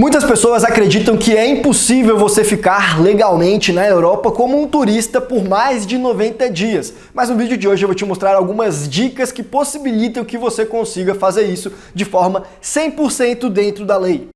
Muitas pessoas acreditam que é impossível você ficar legalmente na Europa como um turista por mais de 90 dias. Mas no vídeo de hoje eu vou te mostrar algumas dicas que possibilitam que você consiga fazer isso de forma 100% dentro da lei.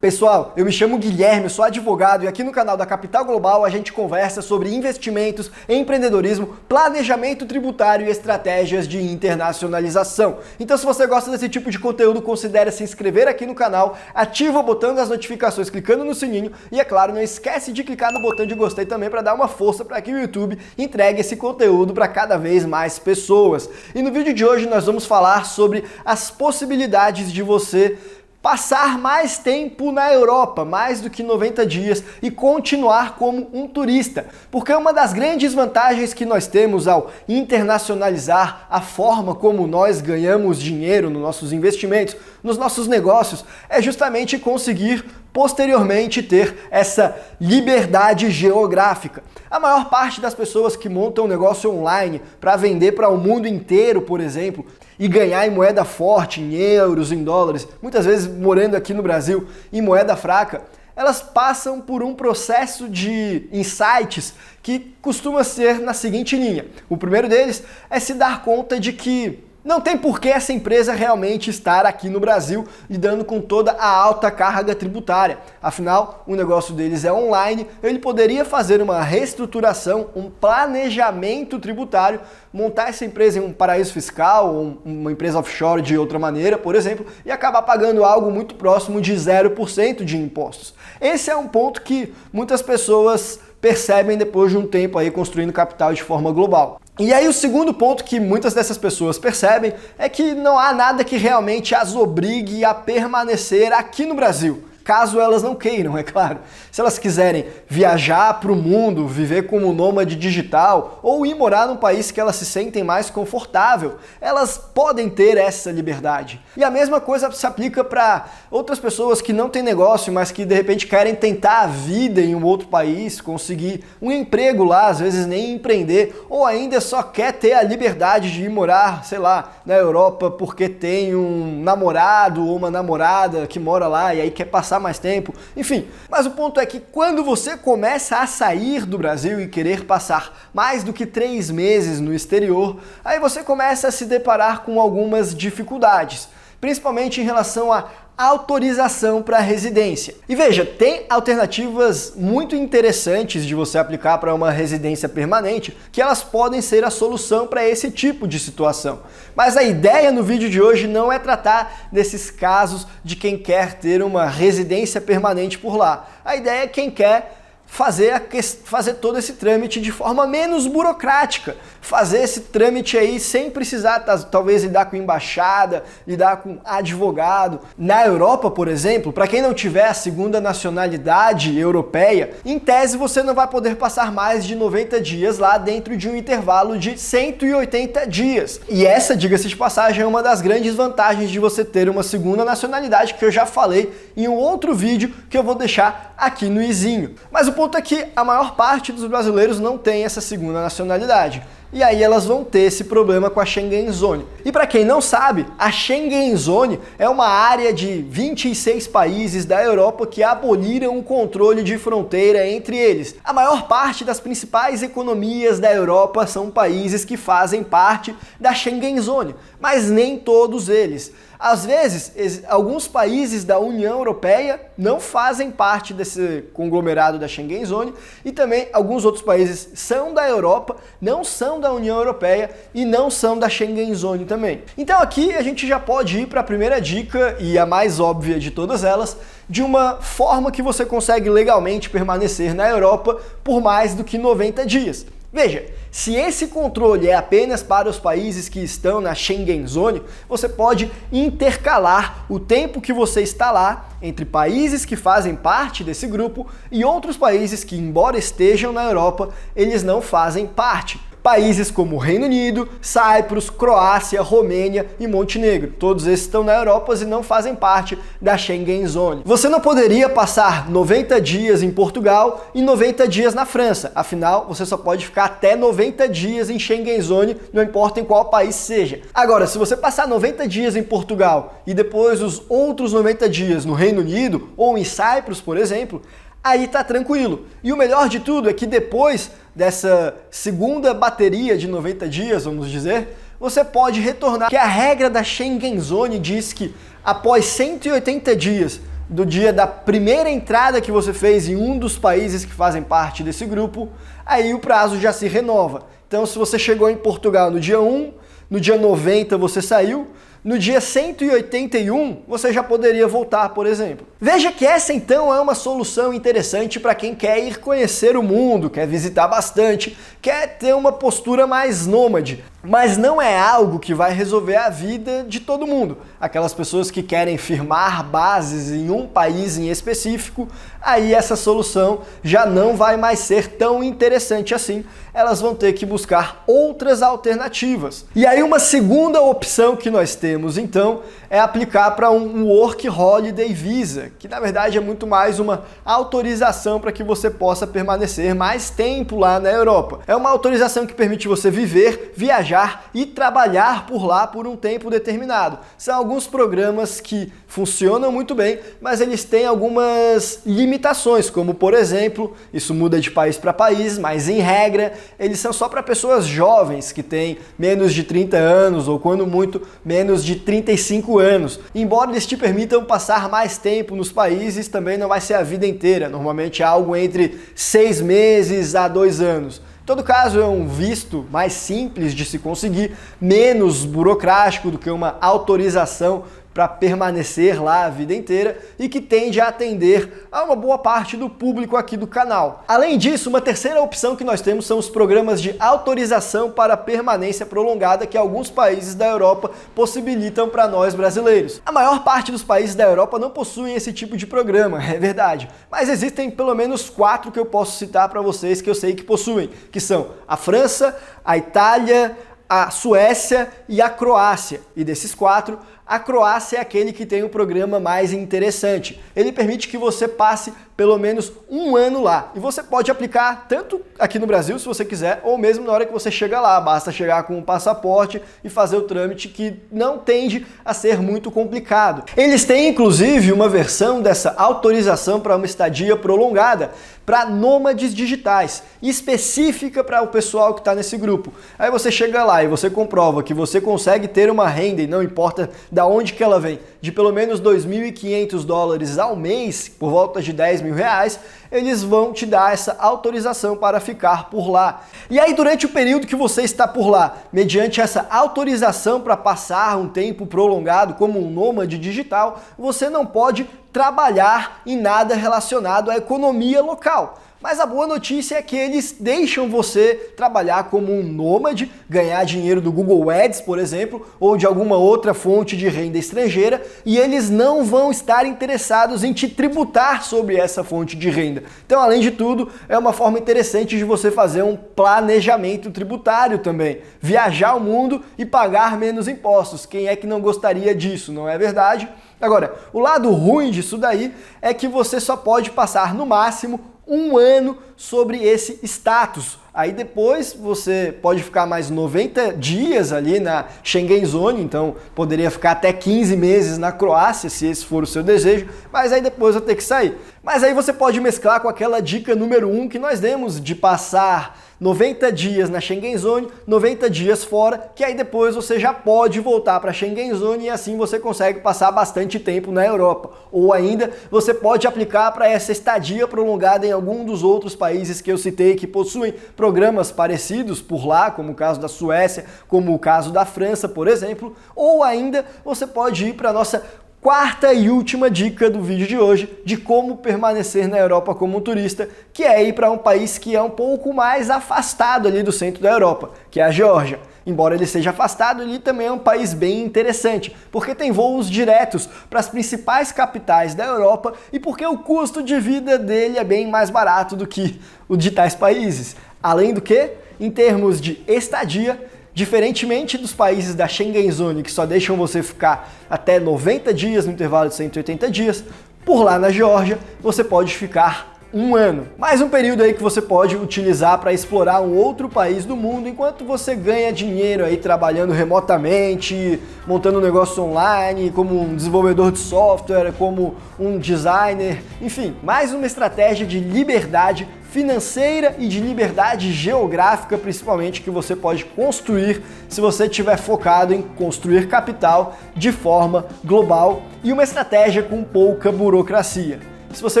Pessoal, eu me chamo Guilherme, sou advogado e aqui no canal da Capital Global a gente conversa sobre investimentos, empreendedorismo, planejamento tributário e estratégias de internacionalização. Então se você gosta desse tipo de conteúdo, considere se inscrever aqui no canal, ativa o botão das notificações clicando no sininho e, é claro, não esquece de clicar no botão de gostei também para dar uma força para que o YouTube entregue esse conteúdo para cada vez mais pessoas. E no vídeo de hoje nós vamos falar sobre as possibilidades de você passar mais tempo na Europa, mais do que 90 dias, e continuar como um turista. Porque uma das grandes vantagens que nós temos ao internacionalizar a forma como nós ganhamos dinheiro nos nossos investimentos, nos nossos negócios, é justamente conseguir posteriormente ter essa liberdade geográfica. A maior parte das pessoas que montam um negócio online para vender para o mundo inteiro, por exemplo, e ganhar em moeda forte, em euros, em dólares, muitas vezes morando aqui no Brasil em moeda fraca, elas passam por um processo de insights que costuma ser na seguinte linha. O primeiro deles é se dar conta de que não tem por que essa empresa realmente estar aqui no Brasil lidando com toda a alta carga tributária. Afinal, o negócio deles é online, ele poderia fazer uma reestruturação, um planejamento tributário, montar essa empresa em um paraíso fiscal ou uma empresa offshore de outra maneira, por exemplo, e acabar pagando algo muito próximo de 0% de impostos. Esse é um ponto que muitas pessoas percebem depois de um tempo aí construindo capital de forma global. E aí o segundo ponto que muitas dessas pessoas percebem é que não há nada que realmente as obrigue a permanecer aqui no Brasil, caso elas não queiram, é claro. Se elas quiserem viajar para o mundo, viver como nômade digital ou ir morar num país que elas se sentem mais confortável, elas podem ter essa liberdade. E a mesma coisa se aplica para outras pessoas que não têm negócio, mas que de repente querem tentar a vida em um outro país, conseguir um emprego lá, às vezes nem empreender, ou ainda só quer ter a liberdade de ir morar, sei lá, na Europa porque tem um namorado ou uma namorada que mora lá e aí quer passar mais tempo, enfim. Mas o ponto é que quando você começa a sair do Brasil e querer passar mais do que 3 meses no exterior, aí você começa a se deparar com algumas dificuldades, principalmente em relação à autorização para residência. E veja, tem alternativas muito interessantes de você aplicar para uma residência permanente, que elas podem ser a solução para esse tipo de situação. Mas a ideia no vídeo de hoje não é tratar desses casos de quem quer ter uma residência permanente por lá. A ideia é quem quer fazer todo esse trâmite de forma menos burocrática, fazer esse trâmite aí sem precisar talvez lidar com embaixada, lidar com advogado. Na Europa, por exemplo, para quem não tiver a segunda nacionalidade europeia, em tese você não vai poder passar mais de 90 dias lá dentro de um intervalo de 180 dias. E essa, diga-se de passagem, é uma das grandes vantagens de você ter uma segunda nacionalidade, que eu já falei em um outro vídeo que eu vou deixar aqui no izinho. Mas o ponto é que a maior parte dos brasileiros não tem essa segunda nacionalidade. E aí elas vão ter esse problema com a Schengen Zone. E para quem não sabe, a Schengen Zone é uma área de 26 países da Europa que aboliram o controle de fronteira entre eles. A maior parte das principais economias da Europa são países que fazem parte da Schengen Zone, mas nem todos eles. Às vezes, alguns países da União Europeia não fazem parte desse conglomerado da Schengen Zone e também alguns outros países são da Europa, não são da União Europeia e não são da Schengen Zone também. Então aqui a gente já pode ir para a primeira dica, e a mais óbvia de todas elas, de uma forma que você consegue legalmente permanecer na Europa por mais do que 90 dias. Veja, se esse controle é apenas para os países que estão na Schengen Zone, você pode intercalar o tempo que você está lá entre países que fazem parte desse grupo e outros países que, embora estejam na Europa, eles não fazem parte. países como Reino Unido, Cyprus, Croácia, Romênia e Montenegro. Todos esses estão na Europa e não fazem parte da Schengen Zone. Você não poderia passar 90 dias em Portugal e 90 dias na França. Afinal, você só pode ficar até 90 dias em Schengen Zone, não importa em qual país seja. Agora, se você passar 90 dias em Portugal e depois os outros 90 dias no Reino Unido ou em Cyprus, por exemplo, aí tá tranquilo. E o melhor de tudo é que depois dessa segunda bateria de 90 dias, vamos dizer, você pode retornar. Que a regra da Schengen Zone diz que após 180 dias do dia da primeira entrada que você fez em um dos países que fazem parte desse grupo, aí o prazo já se renova. Então, se você chegou em Portugal no dia 1, no dia 90 você saiu, no dia 181 você já poderia voltar, por exemplo. Veja que essa então é uma solução interessante para quem quer ir conhecer o mundo, quer visitar bastante, quer ter uma postura mais nômade. Mas não é algo que vai resolver a vida de todo mundo. Aquelas pessoas que querem firmar bases em um país em específico, aí essa solução já não vai mais ser tão interessante assim. Elas vão ter que buscar outras alternativas. E aí uma segunda opção que nós temos então é aplicar para um Work Holiday Visa, que na verdade é muito mais uma autorização para que você possa permanecer mais tempo lá na Europa. É uma autorização que permite você viver, viajar e trabalhar por lá por um tempo determinado. São alguns programas que funcionam muito bem, mas eles têm algumas limitações, como por exemplo, isso muda de país para país, mas em regra, eles são só para pessoas jovens que têm menos de 30 anos ou quando muito menos de 35 anos. Embora eles te permitam passar mais tempo nos países, também não vai ser a vida inteira, normalmente é algo entre 6 meses a 2 anos. Em todo caso, é um visto mais simples de se conseguir, menos burocrático do que uma autorização para permanecer lá a vida inteira e que tende a atender a uma boa parte do público aqui do canal. Além disso, uma terceira opção que nós temos são os programas de autorização para permanência prolongada que alguns países da Europa possibilitam para nós brasileiros. A maior parte dos países da Europa não possuem esse tipo de programa, é verdade, mas existem pelo menos 4 que eu posso citar para vocês que eu sei que possuem, que são a França, a Itália, a Suécia e a Croácia. E desses 4, a Croácia é aquele que tem o programa mais interessante. Ele permite que você passe pelo menos um ano lá. E você pode aplicar tanto aqui no Brasil, se você quiser, ou mesmo na hora que você chega lá. Basta chegar com um passaporte e fazer o trâmite, que não tende a ser muito complicado. Eles têm, inclusive, uma versão dessa autorização para uma estadia prolongada para nômades digitais, específica para o pessoal que está nesse grupo. Aí você chega lá e você comprova que você consegue ter uma renda, e não importa da onde que ela vem, de pelo menos $2.500 ao mês, por volta de R$10.000, eles vão te dar essa autorização para ficar por lá. E aí, durante o período que você está por lá, mediante essa autorização para passar um tempo prolongado como um nômade digital, você não pode trabalhar em nada relacionado à economia local. Mas a boa notícia é que eles deixam você trabalhar como um nômade, ganhar dinheiro do Google Ads, por exemplo, ou de alguma outra fonte de renda estrangeira, e eles não vão estar interessados em te tributar sobre essa fonte de renda. Então, além de tudo, é uma forma interessante de você fazer um planejamento tributário também. Viajar o mundo e pagar menos impostos. Quem é que não gostaria disso, não é verdade? Agora, o lado ruim disso daí é que você só pode passar no máximo um ano sobre esse status. Aí depois você pode ficar mais 90 dias ali na Schengen Zone, então poderia ficar até 15 meses na Croácia, se esse for o seu desejo, mas aí depois vai ter que sair. Mas aí você pode mesclar com aquela dica número 1 que nós demos de passar 90 dias na Schengen Zone, 90 dias fora, que aí depois você já pode voltar para a Schengen Zone e assim você consegue passar bastante tempo na Europa. Ou ainda, você pode aplicar para essa estadia prolongada em algum dos outros países que eu citei que possuem programas parecidos por lá, como o caso da Suécia, como o caso da França, por exemplo. Ou ainda, você pode ir para a nossa quarta e última dica do vídeo de hoje de como permanecer na Europa como um turista, que é ir para um país que é um pouco mais afastado ali do centro da Europa, que é a Geórgia. Embora ele seja afastado, ele também é um país bem interessante, porque tem voos diretos para as principais capitais da Europa e porque o custo de vida dele é bem mais barato do que o de tais países. Além do que, em termos de estadia, diferentemente dos países da Schengen Zone, que só deixam você ficar até 90 dias no intervalo de 180 dias, por lá na Geórgia você pode ficar 1 ano. Mais um período aí que você pode utilizar para explorar um outro país do mundo enquanto você ganha dinheiro aí trabalhando remotamente, montando um negócio online, como um desenvolvedor de software, como um designer, enfim, mais uma estratégia de liberdade financeira e de liberdade geográfica, principalmente, que você pode construir se você estiver focado em construir capital de forma global e uma estratégia com pouca burocracia. Se você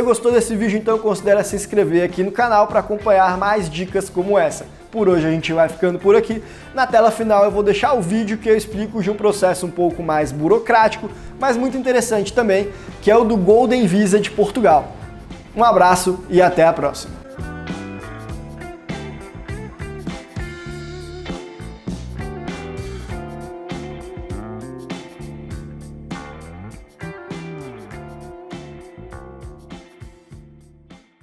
gostou desse vídeo, então considere se inscrever aqui no canal para acompanhar mais dicas como essa. Por hoje a gente vai ficando por aqui. Na tela final eu vou deixar o vídeo que eu explico de um processo um pouco mais burocrático, mas muito interessante também, que é o do Golden Visa de Portugal. Um abraço e até a próxima!